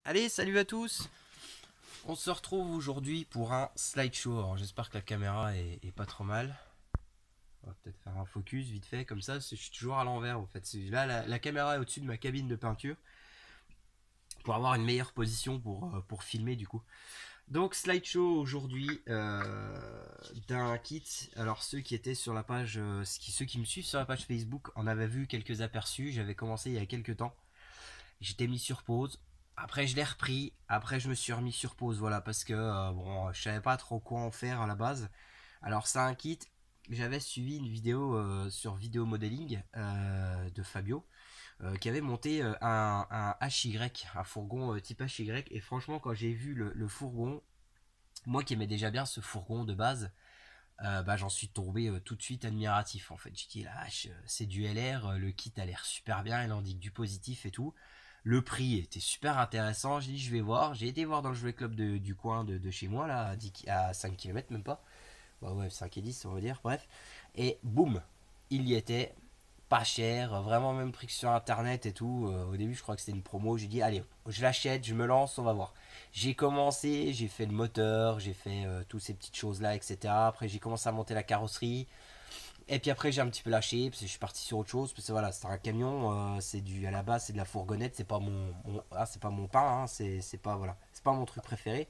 Allez, salut à tous. On se retrouve aujourd'hui pour un slideshow. Alors j'espère que la caméra est pas trop mal. On va peut-être faire un focus vite fait comme ça. Je suis toujours à l'envers en fait. Là, la caméra est au-dessus de ma cabine de peinture pour avoir une meilleure position pour filmer du coup. Donc slideshow aujourd'hui d'un kit. Alors ceux qui étaient sur la page, ceux qui me suivent sur la page Facebook en avaient vu quelques aperçus. J'avais commencé il y a quelques temps. J'étais mis sur pause. Après, je l'ai repris. Après, je me suis remis sur pause. Voilà, parce que bon, je savais pas trop quoi en faire à la base. Alors, c'est un kit. J'avais suivi une vidéo sur vidéo modeling de Fabio qui avait monté un HY, un fourgon type HY. Et franchement, quand j'ai vu le fourgon, moi qui aimais déjà bien ce fourgon de base, bah, j'en suis tombé tout de suite admiratif en fait. J'ai dit, la vache, c'est du LR, le kit a l'air super bien, il indique du positif et tout. Le prix était super intéressant. J'ai dit, je vais voir. J'ai été voir dans le jouet club du coin de chez moi, là, à 5 km, même pas. Bah ouais, 5 et 10, on va dire, bref. Et boum, il y était, pas cher, vraiment même prix que sur internet et tout. Au début, je crois que c'était une promo. J'ai dit, allez, je l'achète, je me lance, on va voir. J'ai commencé, j'ai fait le moteur, j'ai fait toutes ces petites choses-là, etc. Après, j'ai commencé à monter la carrosserie. Et puis après, j'ai un petit peu lâché parce que je suis parti sur autre chose. Parce que voilà, c'est un camion, c'est du à la base, c'est de la fourgonnette, c'est pas c'est pas mon pain, hein, c'est pas voilà, c'est pas mon truc préféré.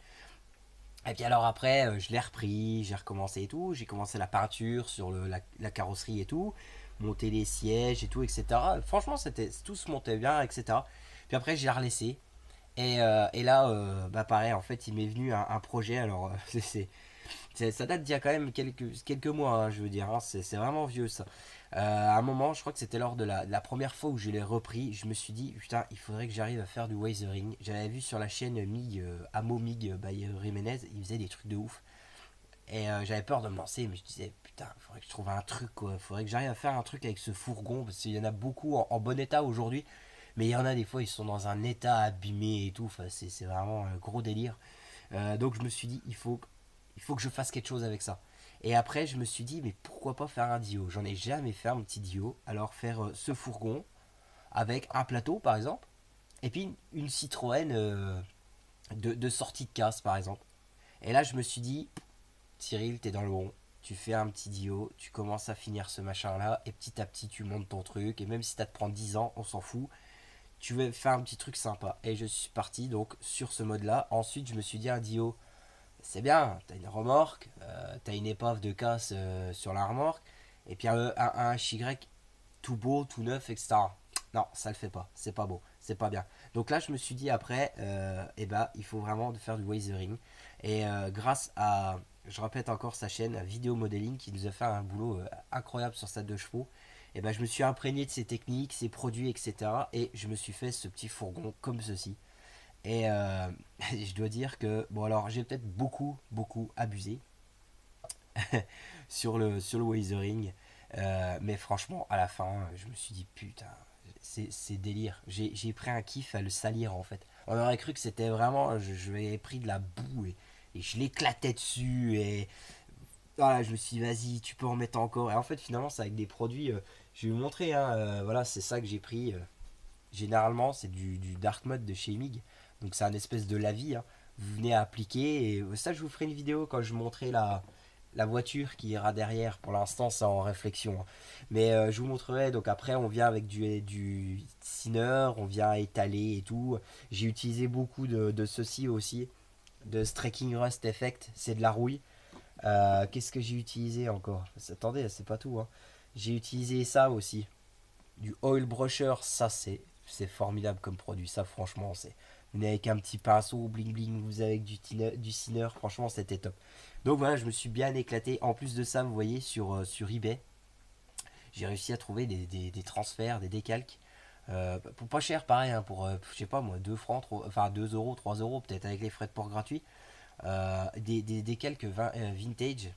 Et puis alors après, je l'ai repris, j'ai recommencé et tout. J'ai commencé la peinture sur la carrosserie et tout, monter les sièges et tout, etc. Franchement, tout se montait bien, etc. Puis après, j'ai relaissé. Et là, bah pareil, en fait, il m'est venu un projet. Alors, ça date d'il y a quand même quelques mois, hein, je veux dire. Hein, c'est vraiment vieux ça. À un moment, je crois que c'était lors de la première fois où je l'ai repris, je me suis dit, putain, il faudrait que j'arrive à faire du weathering. J'avais vu sur la chaîne MIG, Amo MIG by Jiménez, il faisait des trucs de ouf. Et j'avais peur de me lancer, mais je disais, putain, il faudrait que je trouve un truc, quoi. Il faudrait que j'arrive à faire un truc avec ce fourgon, parce qu'il y en a beaucoup en bon état aujourd'hui. Mais il y en a des fois, ils sont dans un état abîmé et tout. Enfin, c'est vraiment un gros délire. Donc je me suis dit, il faut que je fasse quelque chose avec ça. Et après, je me suis dit, mais pourquoi pas faire un Dio. J'en ai jamais fait un petit Dio. Alors faire ce fourgon avec un plateau, par exemple, et puis une Citroën de sortie de casse, par exemple. Et là, je me suis dit, Cyril, t'es dans le bon. Tu fais un petit Dio, tu commences à finir ce machin-là, et petit à petit, tu montes ton truc. Et même si ça te prend 10 ans, on s'en fout. Tu veux faire un petit truc sympa. Et je suis parti donc sur ce mode-là. Ensuite, je me suis dit, un Dio, c'est bien, t'as une remorque, t'as une épave de casse sur la remorque, et puis un HY tout beau, tout neuf, etc. Non, ça le fait pas, c'est pas beau, c'est pas bien. Donc là, je me suis dit après, eh ben, il faut vraiment faire du weathering. Et grâce à, je répète encore sa chaîne, Vidéo Modeling, qui nous a fait un boulot incroyable sur sa 2 chevaux, et ben, je me suis imprégné de ses techniques, ses produits, etc. Et je me suis fait ce petit fourgon comme ceci. Et je dois dire que, bon alors j'ai peut-être beaucoup abusé sur le weathering, mais franchement à la fin je me suis dit putain, c'est délire. J'ai pris un kiff à le salir en fait. On aurait cru que c'était vraiment, je lui ai pris de la boue et je l'éclatais dessus et voilà, je me suis dit vas-y tu peux en mettre encore. Et en fait finalement c'est avec des produits, je vais vous montrer, hein, voilà c'est ça que j'ai pris. Généralement, c'est du dark mode de chez MIG. Donc c'est un espèce de lavis, hein. Vous venez à appliquer et ça je vous ferai une vidéo quand je montrerai la voiture qui ira derrière. Pour l'instant c'est en réflexion, hein. Mais je vous montrerai. Donc après on vient avec du thinner, on vient étaler et tout. J'ai utilisé beaucoup de ceci aussi, de Striking Rust Effect, c'est de la rouille. Qu'est-ce que j'ai utilisé encore? Attendez, c'est pas tout, hein. J'ai utilisé ça aussi, du oil brusher. Ça c'est formidable comme produit, ça franchement c'est, vous venez avec un petit pinceau bling bling, vous avez avec du thinner, franchement c'était top. Donc voilà, je me suis bien éclaté. En plus de ça, vous voyez sur eBay, j'ai réussi à trouver des transferts, des décalques, pour pas cher, pareil, hein, pour je sais pas moi 2 francs, enfin 2 euros, 3 euros peut-être avec les frais de port gratuits, des décalques vintage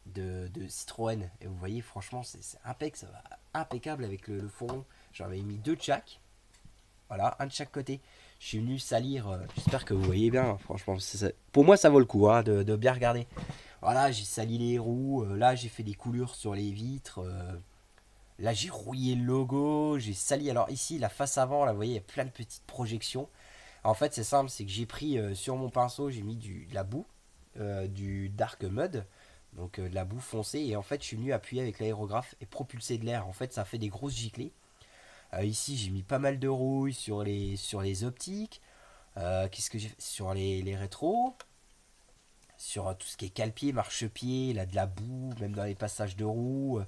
de Citroën. Et vous voyez, franchement, c'est impec, ça va impeccable avec le fond. J'en avais mis deux de chaque. Voilà, un de chaque côté. Je suis venu salir. J'espère que vous voyez bien. Franchement, pour moi, ça vaut le coup, hein, de bien regarder. Voilà, j'ai sali les roues. Là, j'ai fait des coulures sur les vitres. Là, j'ai rouillé le logo. J'ai sali. Alors, ici, la face avant, là, vous voyez, il y a plein de petites projections. En fait, c'est simple, c'est que j'ai pris sur mon pinceau, j'ai mis de la boue, du dark mud, donc de la boue foncée, et en fait, je suis venu appuyer avec l'aérographe et propulser de l'air. En fait, ça fait des grosses giclées. Ici, j'ai mis pas mal de rouille sur les optiques. Qu'est-ce que j'ai fait sur les rétros, sur tout ce qui est cale-pied, marchepied, là de la boue, même dans les passages de roues.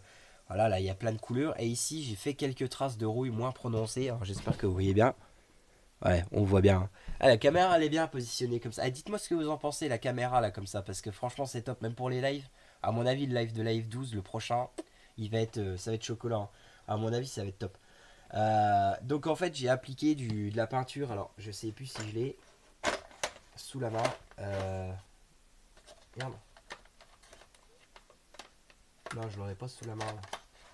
Voilà, là il y a plein de couleurs. Et ici, j'ai fait quelques traces de rouille moins prononcées. Alors j'espère que vous voyez bien. Ouais, on voit bien. Ah, la caméra, elle est bien positionnée comme ça. Ah, dites-moi ce que vous en pensez, la caméra, là, comme ça. Parce que franchement, c'est top, même pour les lives. À mon avis, le live de Live 12, le prochain, ça va être chocolat, hein. À mon avis, ça va être top. Donc, en fait, j'ai appliqué de la peinture. Alors, je sais plus si je l'ai sous la main. Merde. Non, je l'aurais pas sous la main, là.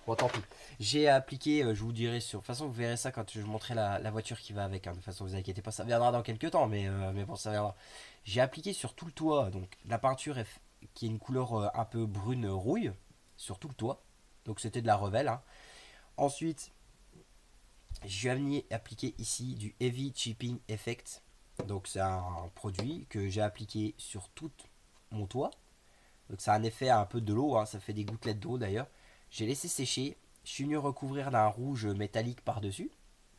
Bon, tant pis. J'ai appliqué, je vous dirai sur. De toute façon, vous verrez ça quand je vous montrerai la voiture qui va avec, hein. De toute façon, vous inquiétez pas, ça viendra dans quelques temps, mais bon, ça viendra. J'ai appliqué sur tout le toit, donc la peinture qui est une couleur un peu brune rouille, sur tout le toit. Donc c'était de la Revell, hein. Ensuite, j'ai venu appliquer ici du Heavy Chipping Effect. Donc c'est un produit que j'ai appliqué sur tout mon toit. Donc ça a un effet un peu de l'eau, hein, ça fait des gouttelettes d'eau d'ailleurs. J'ai laissé sécher, je suis venu recouvrir d'un rouge métallique par-dessus,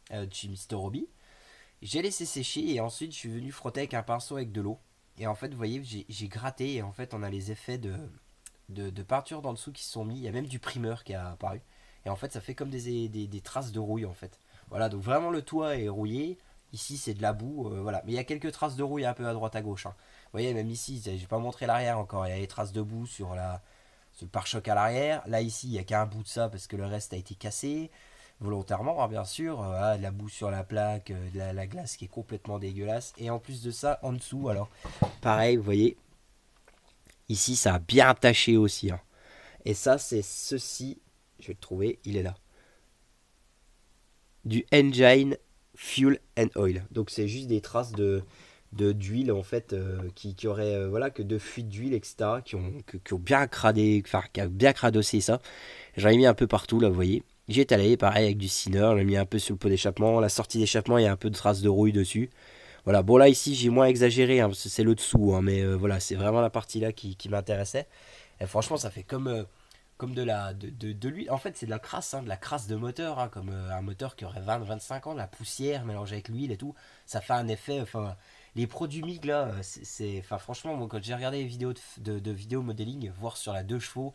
de chez Mr. Robbie. J'ai laissé sécher et ensuite je suis venu frotter avec un pinceau avec de l'eau. Et en fait, vous voyez, j'ai gratté et en fait, on a les effets de peinture dans dessous qui se sont mis. Il y a même du primeur qui a apparu. Et en fait, ça fait comme des traces de rouille en fait. Voilà, donc vraiment le toit est rouillé. Ici, c'est de la boue, voilà. Mais il y a quelques traces de rouille un peu à droite à gauche, hein. Vous voyez, même ici, j'ai pas montré l'arrière encore. Il y a des traces de boue sur le pare-choc à l'arrière. Là, ici, il n'y a qu'un bout de ça parce que le reste a été cassé volontairement, hein, bien sûr. La boue sur la plaque, la glace qui est complètement dégueulasse. Et en plus de ça, en dessous, alors, pareil, vous voyez, ici, ça a bien taché aussi, hein. Et ça, c'est ceci. Je vais le trouver, il est là. Du Engine Fuel and Oil. Donc, c'est juste des traces d'huile en fait qui auraient voilà que de fuite d'huile etc qui ont bien cradé, enfin qui a bien cradossé ça. J'en ai mis un peu partout là, vous voyez. J'ai étalé pareil avec du Sinner, j'ai mis un peu sur le pot d'échappement, la sortie d'échappement il y a un peu de traces de rouille dessus. Voilà, bon là ici j'ai moins exagéré, hein, parce que c'est le dessous, hein, mais voilà, c'est vraiment la partie là qui m'intéressait. Et franchement ça fait comme de l'huile. En fait c'est de la crasse, hein, de la crasse de moteur, hein, comme un moteur qui aurait 20-25 ans, de la poussière mélangée avec l'huile et tout. Ça fait un effet, enfin les produits MIG là, enfin franchement moi quand j'ai regardé les vidéos de vidéo modeling, voir sur la 2 chevaux,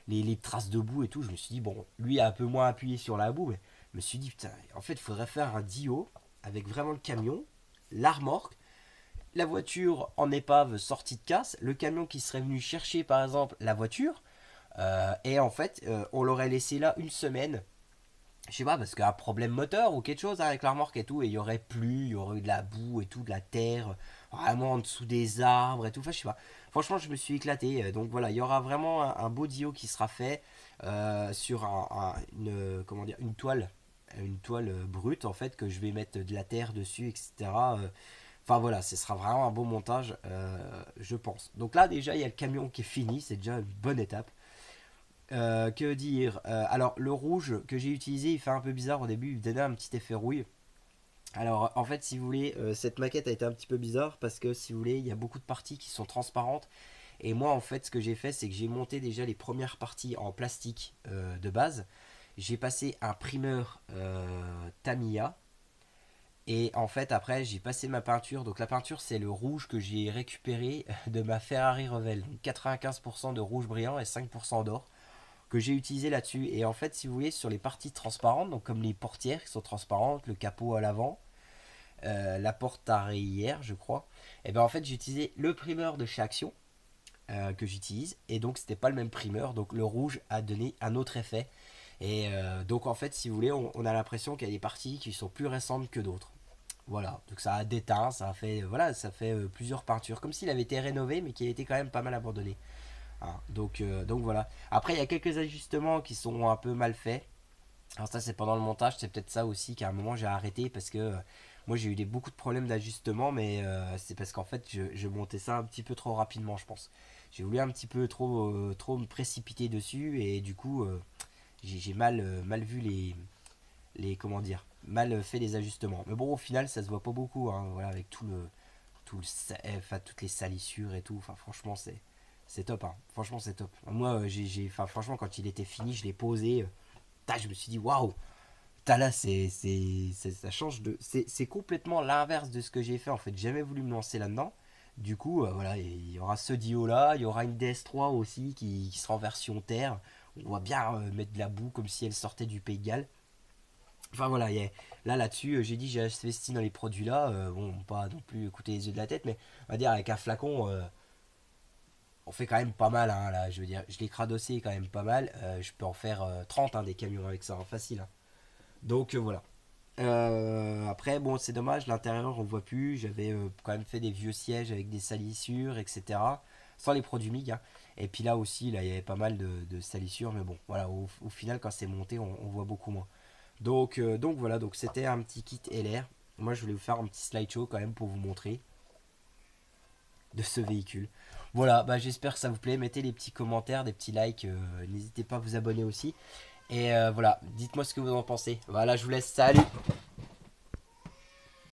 les traces de boue et tout, je me suis dit bon, lui a un peu moins appuyé sur la boue, mais je me suis dit putain, en fait il faudrait faire un Dio avec vraiment le camion, la remorque, la voiture en épave sortie de casse, le camion qui serait venu chercher par exemple la voiture, et en fait on l'aurait laissé là une semaine. Je sais pas, parce qu'il y a un problème moteur ou quelque chose, hein, avec la remorque et tout, et il y aurait plu, il y aurait eu de la boue et tout, de la terre, vraiment en dessous des arbres et tout. Enfin, je sais pas. Franchement, je me suis éclaté. Donc voilà, il y aura vraiment un beau Dio qui sera fait sur comment dire, une toile brute en fait, que je vais mettre de la terre dessus, etc. Enfin voilà, ce sera vraiment un beau montage, je pense. Donc là, déjà, il y a le camion qui est fini, c'est déjà une bonne étape. Que dire Alors, le rouge que j'ai utilisé, il fait un peu bizarre au début, il donnait un petit effet rouille. Alors, en fait, si vous voulez, cette maquette a été un petit peu bizarre parce que, si vous voulez, il y a beaucoup de parties qui sont transparentes. Et moi, en fait, ce que j'ai fait, c'est que j'ai monté déjà les premières parties en plastique de base. J'ai passé un primeur Tamiya. Et en fait, après, j'ai passé ma peinture. Donc, la peinture, c'est le rouge que j'ai récupéré de ma Ferrari Revel. Donc, 95% de rouge brillant et 5% d'or que j'ai utilisé là-dessus. Et en fait, si vous voyez, sur les parties transparentes, donc comme les portières qui sont transparentes, le capot à l'avant, la porte arrière, je crois, et ben en fait, j'ai utilisé le primeur de chez Action que j'utilise. Et donc, c'était pas le même primeur. Donc, le rouge a donné un autre effet. Et donc, en fait, si vous voulez, on a l'impression qu'il y a des parties qui sont plus récentes que d'autres. Voilà, donc ça a déteint, ça a fait, voilà, ça fait plusieurs peintures, comme s'il avait été rénové, mais qui a été quand même pas mal abandonné. Hein, donc voilà. Après, il y a quelques ajustements qui sont un peu mal faits. Alors ça, c'est pendant le montage. C'est peut-être ça aussi qu'à un moment j'ai arrêté parce que moi j'ai eu beaucoup de problèmes d'ajustement, mais c'est parce qu'en fait je montais ça un petit peu trop rapidement, je pense. J'ai voulu un petit peu trop me précipiter dessus et du coup j'ai mal vu comment dire. mal fait les ajustements. Mais bon, au final, ça se voit pas beaucoup, hein, voilà, avec toutes les salissures et tout. Enfin, franchement, c'est top, hein. Franchement, c'est top. Moi, enfin, franchement, quand il était fini, je l'ai posé. Je me suis dit, waouh, là, ça change de. C'est complètement l'inverse de ce que j'ai fait. En fait, j'ai jamais voulu me lancer là-dedans. Du coup, voilà, il y aura ce Dio là, il y aura une DS3 aussi qui sera en version terre. On va bien mettre de la boue comme si elle sortait du Pays de Galles. Enfin voilà, là-dessus, j'ai dit j'ai investi dans les produits là. Bon, pas non plus écouter les yeux de la tête, mais on va dire avec un flacon, on fait quand même pas mal, hein, là. Je veux dire, je l'ai cradossé quand même pas mal. Je peux en faire 30, hein, des camions avec ça, hein, facile, hein. Donc voilà. Après, bon, c'est dommage, l'intérieur on voit plus. J'avais quand même fait des vieux sièges avec des salissures, etc. Sans les produits MIG, hein. Et puis là aussi, là, il y avait pas mal de salissures, mais bon, voilà, au final, quand c'est monté, on voit beaucoup moins. Donc voilà, donc c'était un petit kit LR. Moi, je voulais vous faire un petit slideshow quand même pour vous montrer de ce véhicule. Voilà, bah, j'espère que ça vous plaît. Mettez les petits commentaires, des petits likes. N'hésitez pas à vous abonner aussi. Et voilà, dites-moi ce que vous en pensez. Voilà, je vous laisse. Salut!